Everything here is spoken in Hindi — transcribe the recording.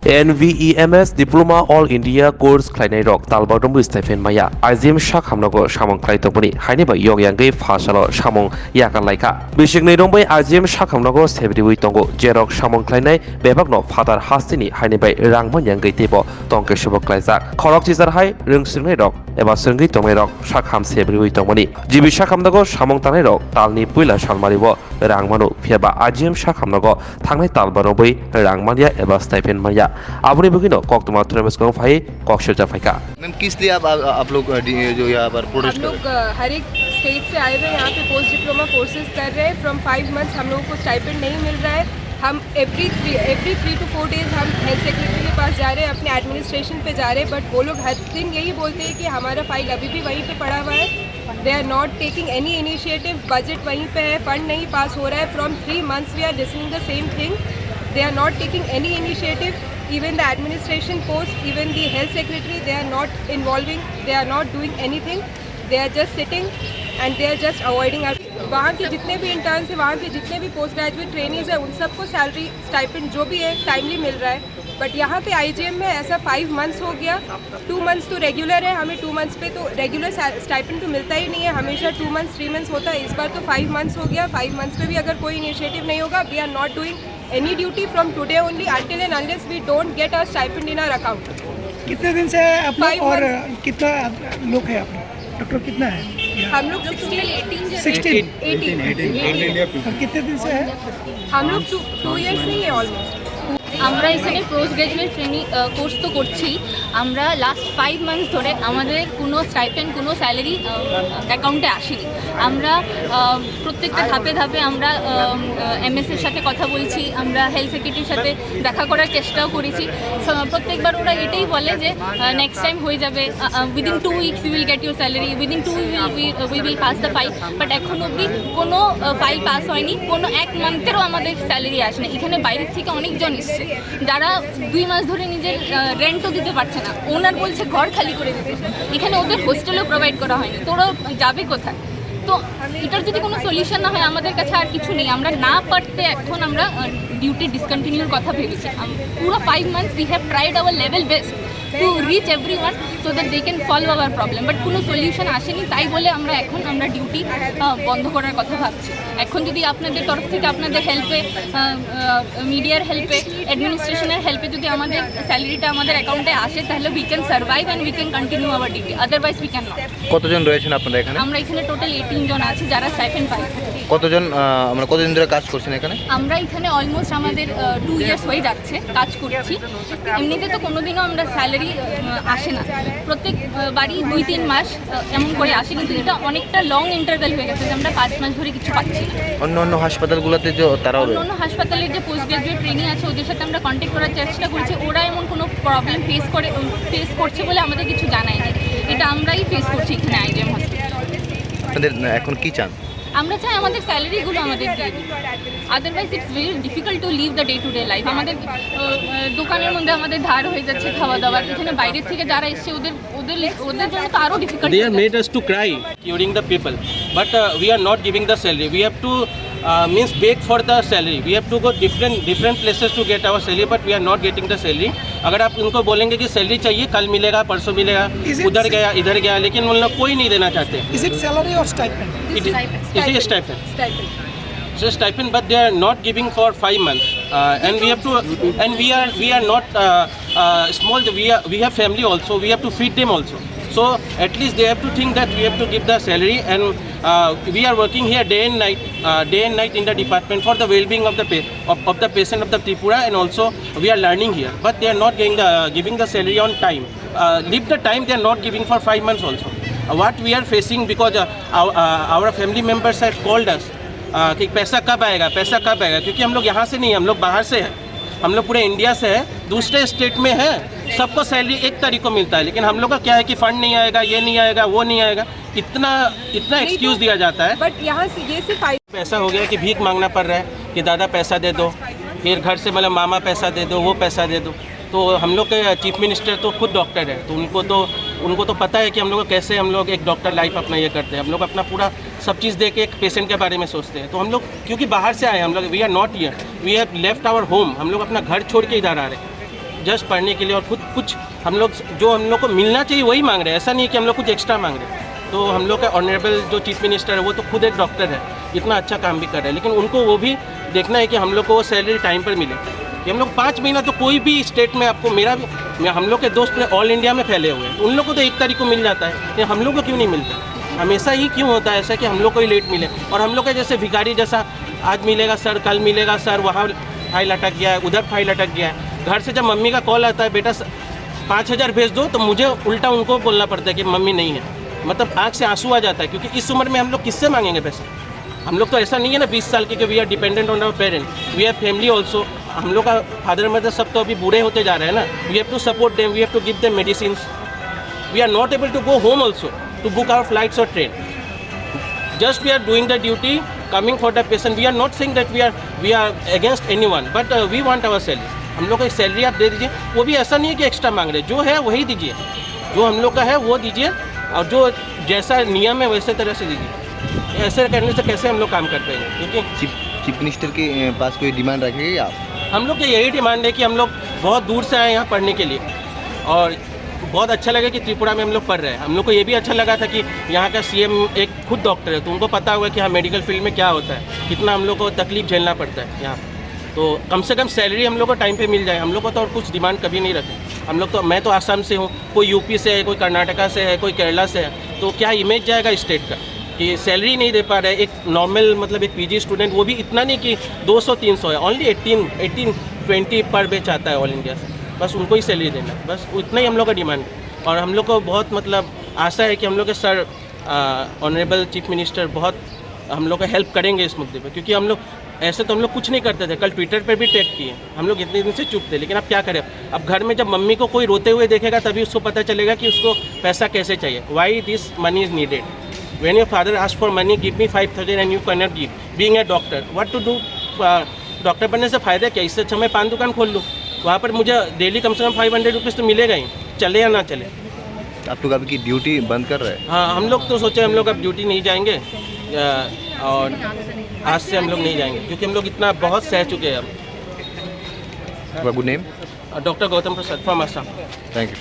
NVEMS Diploma All India Course Klainai Rok Talbadumbu Stephen Maya IGM Shak Hamnago Samong Klaitopuni Hainiba Yok Yangai Fasalo Samong Yakan Laika Bishigni Rombai IGM Shak Hamnago Sebri Tongo Jerok Samong Klainai Bebakno Father Hastini Hainibai Rangman Yangai Tipo Tonke Shubok Klaizak Korok Tizar Hai Rung Singai Rok Eba Sungi Tomai Rok Shak Ham Sebri Tongoni Jibi Shak Hamnago Samong Tanai Rok Talni Puila Shalmaribo Rangmanu Fiaba IGM Shak Hamnago Tangai Talbarobai Rangmania Eba Stephen Maya आपने बगिनो कॉक तुम आतुरे में इसको फाई कॉक शेल्टर फाई का मैम किस लिए आप लोग जो यहाँ पर प्रोटेस्ट कर रहे हैं? हम लोग हर एक स्टेट से आए हुए यहाँ पे पोस्ट डिप्लोमा कोर्सेज कर रहे हैं। फ्रॉम 5 मंथ्स हम लोगों को स्टाइपेंड नहीं मिल रहा है। हम एवरी 3 to 4 डेज हम हेल्थ सेक्रेटरी के पास जा रहे हैं, अपने एडमिनिस्ट्रेशन पे जा रहे हैं, बट वो लोग हर दिन यही बोलते हैं कि हमारा फाइल अभी भी वहीं पे पड़ा हुआ है। They are not taking any initiative, budget वहीं पे है, फंड नहीं पास हो रहा है। From 3 months we are listening the same thing. They are not taking any initiative. Even the administration post, even the health secretary, they are not involving, they are not doing anything. They are just sitting and they are just avoiding us. वहाँ के जितने भी इंटर्न्स हैं, वहाँ के जितने भी पोस्ट ग्रेजुएट ट्रेनीज हैं, उन सबको सैलरी स्टाइपेंड जो भी है टाइमली मिल रहा है। बट यहाँ पे IGM में ऐसा 5 months हो गया। 2 months तो रेगुलर है, हमें 2 months पे तो रेगुलर स्टाइपेंड तो मिलता ही नहीं है, हमेशा 2 months 3 months होता है। इस बार तो 5 months हो गया। 5 months पे भी अगर कोई इनिशिएटिव नहीं होगा, we are not doing any duty from today only until and unless we don't get our stipend in our account. कितने दिन से है आप लोग और कितना लोग है आप लोग? डॉक्टर कितना है? हम लोग 16 और कितने दिन से है? हम लोग 2 years से ही है ऑलमोस्ट। আমরা এখানে পোস্ট গ্রাজুয়েট ট্রেনিং কোর্স তো করছি। আমরা লাস্ট 5 months ধরে আমাদের কোনো স্টাইপেন্ড কোনো স্যালারি অ্যাকাউন্টে আসেনি। আমরা প্রত্যেকটা ধাপে ধাপে আমরা এমএসের সাথে কথা বলছি, আমরা হেলথ সেক্রেটারির সাথে দেখা করার চেষ্টাও করেছি। প্রত্যেকবার ওরা এটাই বলে যে নেক্সট টাইম হয়ে যাবে, within 2 weeks we will get your salary, within 2 we will pass the file. But এখন অবধি কোনো ফাইল পাস হয়নি, কোনো 1 মান্থেরও আমাদের স্যালারি আসেনি। এখানে বাইরের থেকে অনেকজন এসছে যারা 2 মাস ধরে নিজের রেন্টও দিতে পারছে না। ওনার বলছে ঘর খালি করে দিতে, এখানে ওদের হোস্টেলও প্রোভাইড করা হয়নি। তোরা যাবে কোথায়? তো এটার যদি কোনো সলিউশন না হয়, আমাদের কাছে আর কিছু নেই। আমরা না পারতে এখন আমরা ডিউটি ডিসকন্টিনিউর কথা ভেবেছি। পুরো 5 months we have tried our level best to reach everyone so that they can solve our problem, but কোনো সলিউশন আসেনি। তাই বলে আমরা ডিউটি বন্ধ করার কথা ভাবছি। এখন যদি আপনাদের তরফ থেকে আপনাদের হেল্পে, মিডিয়ার হেল্পে, অ্যাডমিনিস্ট্রেশনের হেল্পে যদি আমাদের স্যালারিটা আমাদের অ্যাকাউন্টে আসে, তাহলে we can survive and we can continue our duty, otherwise we can not. কতজন রয়েছেন আপনারা এখানে? আমরা এখানে টোটাল 18 জন আছি যারা স্টাইপেন্ড পাই। কতজন আমরা কতদিন ধরে কাজ করছেন এখানে? আমরা এখানে অলমোস্ট আমাদের 2 years হয়ে যাচ্ছে কাজ করছি। এমনিতে তো কোনোদিনও আমরা স্যালারি আসে না, প্রত্যেক বাড়ি 2-3 মাস এমন করে আসে, কিন্তু এটা অনেকটা লং ইন্টারভ্যাল হয়ে গেছে যে আমরা 5 মাস ধরে কিছু পাচ্ছি না। অন্য হাসপাতালগুলোতে যে তারাও অন্য হাসপাতালের যে পোস্ট গ্রাজুয়েট ট্রেনিং আছে ওদের সাথে আমরা কন্ট্যাক্ট করার চেষ্টা করছি। ওরা এমন কোনো প্রবলেম ফেস করছে বলে আমাদের কিছু জানায় না। এটা আমরাই ফেস করছি এখানে IGM হসপিটালে। আপনাদের এখন কি চান? আমরা চাই আমাদের স্যালারিগুলো আমাদের দিয়ে দিই, otherwise it's very difficult to live the day to day life. আমাদের দোকানের মধ্যে আমাদের ধার হয়ে যাচ্ছে খাওয়া দাওয়ার। এখানে বাইরের থেকে যারা এসছে ওদের জন্য তো আরও difficult. They have made us to cry during the people, but we are not giving the salary. We have to means beg for the salary. We have to go different places to get our salary, but we are not getting the salary. अगर आप उनको बोलेंगे कि सैलरी चाहिए, कल मिलेगा, परसों मिलेगा, उधर गया इधर गया, लेकिन उन लोग कोई नहीं देना चाहते। Is it salary or stipend? It is stipend. So stipend, but they are not giving for 5 months, and we have to, and we are not small. We have family also. We have to feed them also. So at least they have to think that we have to give the salary, and we are working here day and night in the department for the well-being of the patient of the Tripura, and also we are learning here. But they are not giving the salary on time. Leave the time, they are not giving for 5 months also. What we are facing, because our family members have called us कि पैसा कब आएगा, क्योंकि हम लोग यहाँ से नहीं, हम लोग बाहर से हैं, हम लोग पूरे इंडिया से हैं, दूसरे स्टेट में हैं। सबको सैलरी एक तारीख को मिलता है, लेकिन हम लोग का क्या है कि फंड नहीं आएगा, ये नहीं आएगा, वो नहीं आएगा, इतना एक्सक्यूज़ दिया जाता है। बट यहाँ से ये सिर्फ पैसा हो गया कि भीख मांगना पड़ रहा है कि दादा पैसा दे दो, फिर घर से मतलब मामा पैसा दे दो, वो पैसा दे दो। तो हम लोग के चीफ मिनिस्टर तो खुद डॉक्टर है, तो उनको तो पता है कि हम लोग कैसे हम लोग एक डॉक्टर लाइफ अपना ये करते हैं। हम लोग अपना पूरा सब चीज़ दे के एक पेशेंट के बारे में सोचते हैं। तो हम लोग क्योंकि बाहर से आए, हम लोग we are not here, we have left our home, हम लोग अपना घर छोड़ के इधर आ रहे हैं। जस्ट पढ़ने के लिए और खुद कुछ हम लोग जो हम लोग को मिलना चाहिए वही मांग रहे हैं। ऐसा नहीं कि हम लोग कुछ एक्स्ट्रा मांग रहे हैं। तो हम लोग का ऑनरेबल जो चीफ मिनिस्टर है वो तो खुद एक डॉक्टर है, इतना अच्छा काम भी कर रहे हैं, लेकिन उनको वो भी देखना है कि हम लोग को वो सैलरी टाइम पर मिले। कि हम लोग 5 महीना तो कोई भी स्टेट में आपको हम लोग के दोस्त पूरे ऑल इंडिया में फैले हुए हैं, उन लोग को तो 1 तारीख को मिल जाता है, लेकिन हम लोग को क्यों नहीं मिलता? हमेशा ही क्यों होता है ऐसा कि हम लोग को ही लेट मिले? और हम लोग के जैसे भिखारी जैसा आज मिलेगा सर, कल मिलेगा सर, वहाँ फाइल अटक गया है, उधर फाइल अटक गया है। घर से जब मम्मी का कॉल आता है बेटा 5,000 भेज दो, तो मुझे उल्टा उनको बोलना पड़ता है कि मम्मी नहीं है। मतलब आँख से आंसू आ जाता है, क्योंकि इस उम्र में हम लोग किससे मांगेंगे पैसे? हम लोग तो ऐसा नहीं है ना 20 साल के कि we are dependent on our parent, we are family also. हम लोग का फादर मदर सब तो अभी बूढ़े होते जा रहे हैं ना। We have to support them, we have to give them medicine. We are not able to go home also to book our flights और train. Just we are doing the duty, coming for the patient. We are not saying that we are against anyone, but we want our salary. हम लोग को एक सैलरी आप दे दीजिए, वो भी ऐसा नहीं है कि एक्स्ट्रा मांग रहे, जो है वही दीजिए, जो हम लोग का है वो दीजिए, और जो जैसा नियम है वैसे तरह से दीजिए। ऐसे करने से कैसे हम लोग काम कर पाएंगे? क्योंकि चीफ मिनिस्टर के पास कोई डिमांड रखेंगे आप? हम लोग की यही डिमांड है कि हम लोग बहुत दूर से आए यहाँ पढ़ने के लिए, और बहुत अच्छा लगा कि त्रिपुरा में हम लोग पढ़ रहे हैं। हम लोग को ये भी अच्छा लगा था कि यहाँ का सीएम एक खुद डॉक्टर है, तो उनको पता होगा कि हाँ मेडिकल फील्ड में क्या होता है, कितना हम लोग को तकलीफ झेलना पड़ता है यहाँ। तो कम से कम सैलरी हम लोग को टाइम पे मिल जाए। हम लोग को तो और कुछ डिमांड कभी नहीं रखे। हम लोग तो, मैं तो आसाम से हूँ, कोई यूपी से है, कोई कर्नाटका से है, कोई केरला से है, तो क्या इमेज जाएगा स्टेट का कि सैलरी नहीं दे पा रहे। एक नॉर्मल मतलब एक पीजी स्टूडेंट, वो भी इतना नहीं कि 200-300 है, ओनली 18-20 पर बैच आता है ऑल इंडिया से, बस उनको ही सैलरी देना, बस उतना ही हम लोग का डिमांड है। और हम लोग को बहुत मतलब आशा है कि हम लोग के सर ऑनरेबल चीफ मिनिस्टर बहुत हम लोग का हेल्प करेंगे इस मुद्दे पे, क्योंकि हम लोग ऐसे तो हम लोग कुछ नहीं करते थे। कल ट्विटर पे भी टैग किए, हम लोग इतने दिन से चुप थे, लेकिन अब क्या करें? अब घर में जब मम्मी को कोई रोते हुए देखेगा तभी उसको पता चलेगा कि उसको पैसा कैसे चाहिए। Why this money is needed? When your father ask for money, give me 5,000 and you can not give, being a doctor, what to do? Doctor बनने से फ़ायदा क्या? इससे अच्छा मैं पान दुकान खोल लूँ, वहाँ पर मुझे डेली कम से कम 500 रुपीज़ तो मिलेगा ही, चले या ना चले। आप लोग आपकी ड्यूटी बंद कर रहे हैं? हाँ, हम लोग तो सोचे हम लोग अब ड्यूटी नहीं जाएंगे, और आज से हम लोग नहीं जाएंगे, क्योंकि हम लोग इतना बहुत सह चुके हैं अब। बाबू name? Doctor Gautam Prasad from Assam. Thank you.